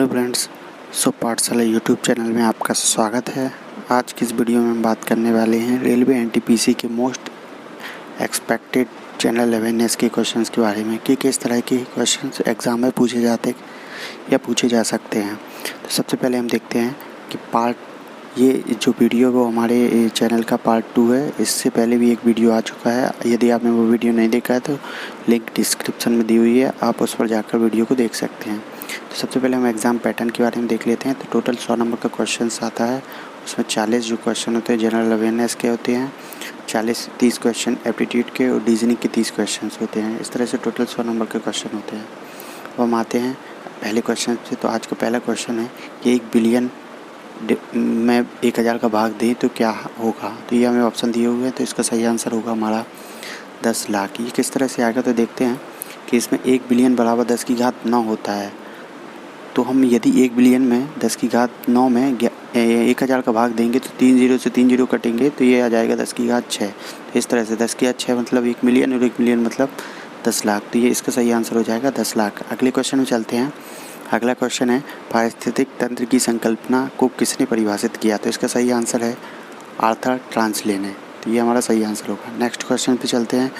Hello friends, पाठशाला YouTube channel में आपका स्वागत है। आज की इस वीडियो में हम बात करने वाले हैं रेलवे एनटीपीसी के मोस्ट एक्सपेक्टेड जनरल अवेयरनेस के क्वेश्चंस के बारे में कि किस तरह के क्वेश्चंस एग्ज़ाम में पूछे जाते या पूछे जा सकते हैं। तो सबसे पहले हम देखते हैं कि ये जो वीडियो वो हमारे चैनल का पार्ट 2 है। इससे पहले भी एक वीडियो आ चुका है। यदि आपने वो वीडियो नहीं देखा है तो लिंक डिस्क्रिप्शन में दी हुई है, आप उस पर जाकर वीडियो को देख सकते हैं। तो सबसे पहले हम एग्ज़ाम पैटर्न के बारे में देख लेते हैं। तो टोटल 100 नंबर का क्वेश्चन आता है। उसमें 40 जो क्वेश्चन होते हैं जनरल अवेयरनेस के होते हैं, 30 क्वेश्चन एप्टीट्यूड के और रीजनिंग के 30 क्वेश्चन होते हैं। इस तरह से टोटल 100 नंबर के क्वेश्चन होते हैं। अब हम आते हैं पहले क्वेश्चन से। तो आज का पहला क्वेश्चन है कि 1 बिलियन में 1000 का भाग दें तो क्या होगा। तो ये हमें ऑप्शन दिए हुए हैं। तो इसका सही आंसर होगा हमारा 10 लाख। ये किस तरह से आएगा तो देखते हैं कि इसमें 1 बिलियन बराबर 10 की घात 9 होता है। तो हम यदि 1 बिलियन में 10 की घात 9 में 1000 का भाग देंगे तो 3 जीरो से 3 जीरो कटेंगे तो ये आ जाएगा 10 की घात 6। तो इस तरह से 10 की घात 6 मतलब 1 मिलियन और 1 मिलियन मतलब 10 लाख। तो ये इसका सही आंसर हो जाएगा 10 लाख। अगले क्वेश्चन में चलते हैं। अगला क्वेश्चन है पारिस्थितिक तंत्र की संकल्पना को किसने परिभाषित किया। तो इसका सही आंसर है आर्थर ट्रांसले ने। तो ये हमारा सही आंसर होगा। नेक्स्ट क्वेश्चन पे चलते हैं।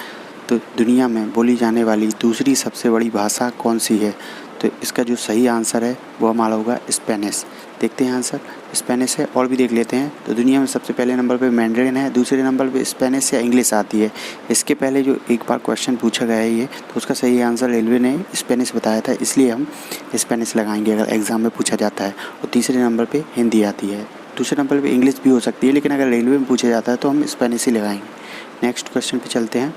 तो दुनिया में बोली जाने वाली दूसरी सबसे बड़ी भाषा कौन सी है। तो इसका जो सही आंसर है वो हमारा होगा स्पेनिश। देखते हैं आंसर स्पेनिश है। और भी देख लेते हैं। तो दुनिया में सबसे पहले नंबर पे मैंड्रिन है, दूसरे नंबर पे स्पेनिश या इंग्लिश आती है। इसके पहले जो एक बार क्वेश्चन पूछा गया है ये, तो उसका सही आंसर रेलवे ने स्पेनिश बताया था, इसलिए हम स्पेनिश लगाएंगे अगर एग्ज़ाम में पूछा जाता है। और तीसरे नंबर पर हिंदी आती है, दूसरे नंबर पर इंग्लिश भी हो सकती है, लेकिन अगर रेलवे में पूछा जाता है तो हम स्पेनिश ही लगाएंगे। नेक्स्ट क्वेश्चन पर चलते हैं।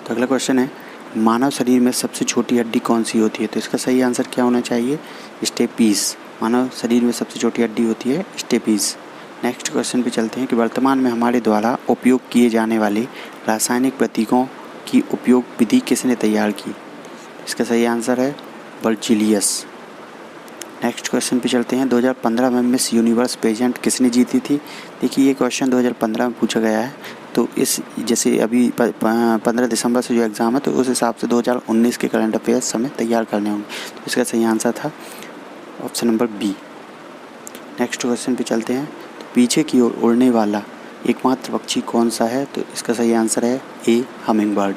तो अगला क्वेश्चन है मानव शरीर में सबसे छोटी हड्डी कौन सी होती है। तो इसका सही आंसर क्या होना चाहिए स्टेपीस। मानव शरीर में सबसे छोटी हड्डी होती है स्टेपीस। नेक्स्ट क्वेश्चन पे चलते हैं कि वर्तमान में हमारे द्वारा उपयोग किए जाने वाले रासायनिक प्रतीकों की उपयोग विधि किसने तैयार की। इसका सही आंसर है बर्जिलियस। नेक्स्ट क्वेश्चन पे चलते हैं। 2015 में मिस यूनिवर्स पेजेंट किसने जीती थी। देखिए ये क्वेश्चन 2015 में पूछा गया है। तो इस जैसे अभी 15 दिसंबर से जो एग्ज़ाम है तो उस हिसाब से 2019 के करंट अफेयर्स हमें तैयार करने होंगे। तो इसका सही आंसर था option number B. Next question पे चलते हैं। तो पीछे की ओर उड़ने वाला एकमात्र पक्षी कौन सा है। तो इसका सही आंसर है ए हमिंग बर्ड।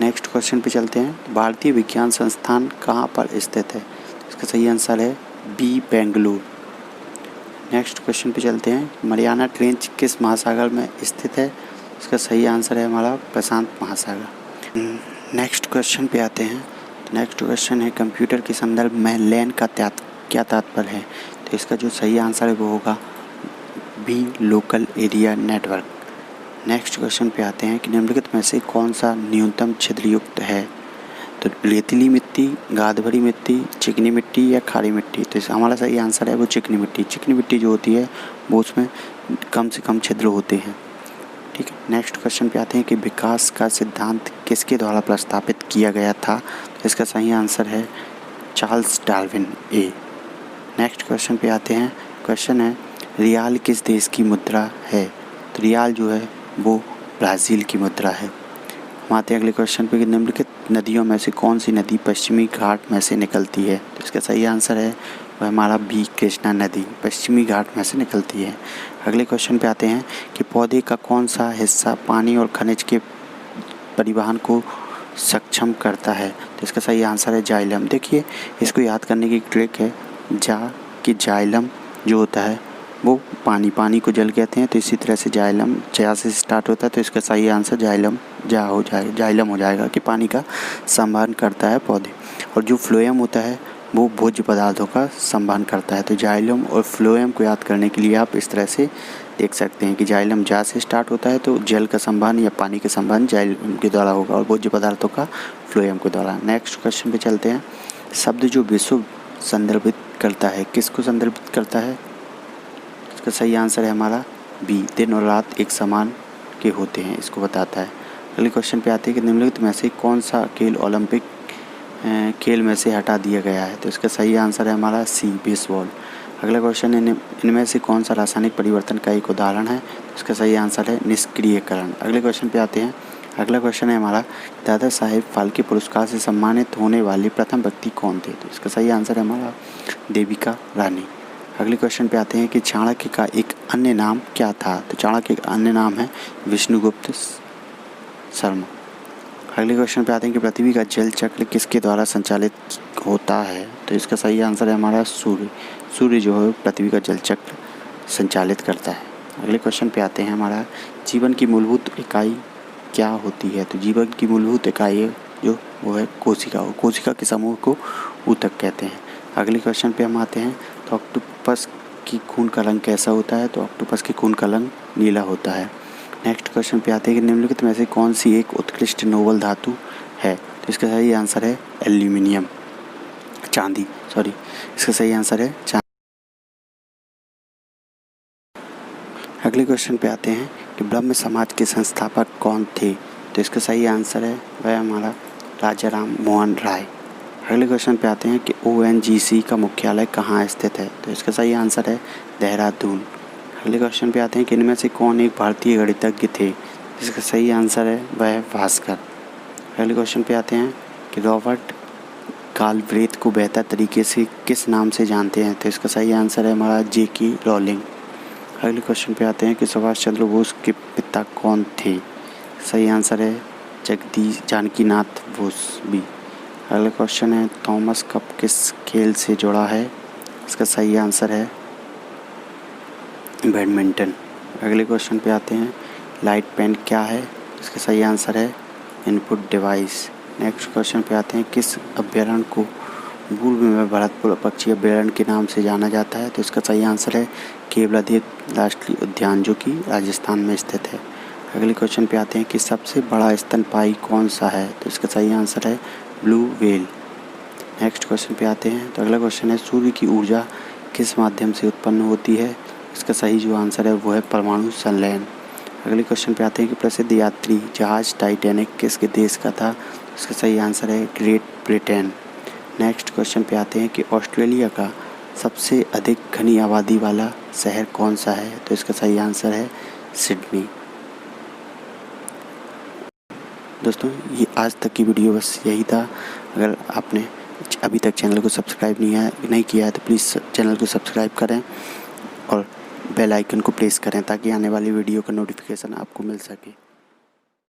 नेक्स्ट क्वेश्चन पे चलते हैं। भारतीय विज्ञान संस्थान कहाँ पर स्थित है। इसका सही आंसर है बी बेंगलुरु। नेक्स्ट क्वेश्चन पे चलते हैं। मरियाना ट्रेंच किस महासागर में स्थित है। इसका सही आंसर है हमारा प्रशांत महासागर। नेक्स्ट क्वेश्चन पे आते हैं। तो नेक्स्ट क्वेश्चन है कंप्यूटर के संदर्भ में लैन का क्या तात्पर्य है। तो इसका जो सही आंसर है वो होगा B local area network. Next question पे आते हैं कि निम्नलिखित में से कौन सा न्यूनतम छिद्रयुक्त है। तो रेतीली मिट्टी, गाद भरी मिट्टी, चिकनी मिट्टी या खारी मिट्टी। तो इसका हमारा सही आंसर है वो चिकनी मिट्टी। चिकनी मिट्टी जो होती है वो उसमें कम से कम छिद्र होते हैं। ठीक है। नेक्स्ट क्वेश्चन पे आते हैं कि विकास का सिद्धांत किसके द्वारा प्रस्तावित किया गया था। तो इसका सही आंसर है चार्ल्स डार्विन ए। नेक्स्ट क्वेश्चन पे आते हैं। क्वेश्चन है रियाल किस देश की मुद्रा है। तो रियाल जो है वो ब्राज़ील की मुद्रा है। हम आते हैं अगले क्वेश्चन पे कि निम्नलिखित नदियों में से कौन सी नदी पश्चिमी घाट में से निकलती है। तो इसका सही आंसर है वह हमारा बी कृष्णा नदी पश्चिमी घाट में से निकलती है। अगले क्वेश्चन पे आते हैं कि पौधे का कौन सा हिस्सा पानी और खनिज के परिवहन को सक्षम करता है। तो इसका सही आंसर है जाइलम। देखिए इसको याद करने की ट्रिक है कि जाइलम जो होता है वो पानी को जल कहते हैं। तो इसी तरह से जाइलम जा से स्टार्ट होता है। तो इसका सही आंसर जाइलम हो जाएगा कि पानी का संवहन करता है पौधे। और जो फ्लोएम होता है वो भोज्य पदार्थों का संवहन करता है। तो जाइलम और फ्लोएम को याद करने के लिए आप इस तरह से देख सकते हैं कि जाइलम जा से स्टार्ट होता है तो जल का संवहन या पानी का संवहन जाइलम के द्वारा होगा और भोज्य पदार्थों का फ्लोएम के द्वारा। नेक्स्ट क्वेश्चन पे चलते हैं। शब्द जो विश्व संदर्भित करता है किसको संदर्भित करता है। इसका सही आंसर है हमारा बी दिन और रात एक समान के होते हैं, इसको बताता है। अगले क्वेश्चन पे आते हैं कि निम्नलिखित में से कौन सा खेल ओलंपिक खेल में से हटा दिया गया है। तो इसका सही आंसर है हमारा सी बेसबॉल। अगला क्वेश्चन है इनमें से कौन सा रासायनिक परिवर्तन का एक उदाहरण है। तो इसका सही आंसर है निष्क्रियकरण। अगले क्वेश्चन पे आते हैं। अगला क्वेश्चन है हमारा, दादा साहेब फाल्के पुरस्कार से सम्मानित होने वाले प्रथम व्यक्ति कौन थे? तो इसका सही आंसर है हमारा देविका रानी। अगले क्वेश्चन पे आते हैं कि चाणक्य का एक अन्य नाम क्या था? तो चाणक्य का अन्य नाम है विष्णुगुप्त शर्मा। अगले क्वेश्चन पे आते हैं कि पृथ्वी का जल चक्र किसके द्वारा संचालित होता है? तो इसका सही आंसर है हमारा सूर्य। सूर्य जो है पृथ्वी का जल चक्र संचालित करता है। अगले क्वेश्चन पे आते हैं हमारा, जीवन की मूलभूत इकाई क्या होती है? तो जीवन की मूलभूत इकाई जो वो है कोशिका। कोशिका के समूह को ऊतक कहते हैं। अगले क्वेश्चन पे हम आते हैं, तो ऑक्टोपस की खून का रंग कैसा होता है? तो ऑक्टोपस की खून का रंग नीला होता है। नेक्स्ट क्वेश्चन पे आते हैं कि निम्नलिखित में से कौन सी एक उत्कृष्ट नोबल धातु है? तो इसका सही आंसर है एल्यूमिनियम, चांदी, सॉरी, इसका सही आंसर है चांदी। अगले क्वेश्चन पे आते हैं कि ब्रह्म समाज के संस्थापक कौन थे? तो इसका सही आंसर है वह हमारा राजा राम मोहन राय। अगले क्वेश्चन पे आते हैं कि ONGC का मुख्यालय कहाँ स्थित है? तो इसका सही आंसर है देहरादून। अगले क्वेश्चन पे आते हैं कि इनमें से कौन एक भारतीय गणितज्ञ थे? इसका सही आंसर है वह भास्कर। अगले क्वेश्चन पे आते हैं कि रॉबर्ट गालब्रेथ को बेहतर तरीके से किस नाम से जानते हैं? तो इसका सही आंसर है हमारा J.K. रॉलिंग। अगले क्वेश्चन पे आते हैं कि सुभाष चंद्र बोस के पिता कौन थे? सही आंसर है जगदीश जानकीनाथ बोस भी। अगला क्वेश्चन है, थॉमस कप किस खेल से जुड़ा है? इसका सही आंसर है बैडमिंटन। अगले क्वेश्चन पे आते हैं, लाइट पेन क्या है? इसका सही आंसर है इनपुट डिवाइस। नेक्स्ट क्वेश्चन पे आते हैं, किस अभयारण्य को पूर्व में भरतपुर पक्षी अभयारण्य के नाम से जाना जाता है? तो इसका सही आंसर है केवलादेव राष्ट्रीय उद्यान, जो कि राजस्थान में स्थित है। अगले क्वेश्चन पे आते हैं कि सबसे बड़ा स्तनपायी कौन सा है? तो इसका सही आंसर है ब्लू व्हेल। नेक्स्ट क्वेश्चन पे आते हैं, तो अगला क्वेश्चन है, सूर्य की ऊर्जा किस माध्यम से उत्पन्न होती है? इसका सही जो आंसर है वो है परमाणु संलयन। अगले क्वेश्चन पे आते हैं कि प्रसिद्ध यात्री जहाज टाइटैनिक किस देश का था? इसका सही आंसर है ग्रेट ब्रिटेन। नेक्स्ट क्वेश्चन पे आते हैं कि ऑस्ट्रेलिया का सबसे अधिक घनी आबादी वाला शहर कौन सा है? तो इसका सही आंसर है सिडनी। दोस्तों, ये आज तक की वीडियो बस यही था। अगर आपने अभी तक चैनल को सब्सक्राइब नहीं किया है तो प्लीज़ चैनल को सब्सक्राइब करें और बेल आइकन को प्रेस करें ताकि आने वाली वीडियो का नोटिफिकेशन आपको मिल सके।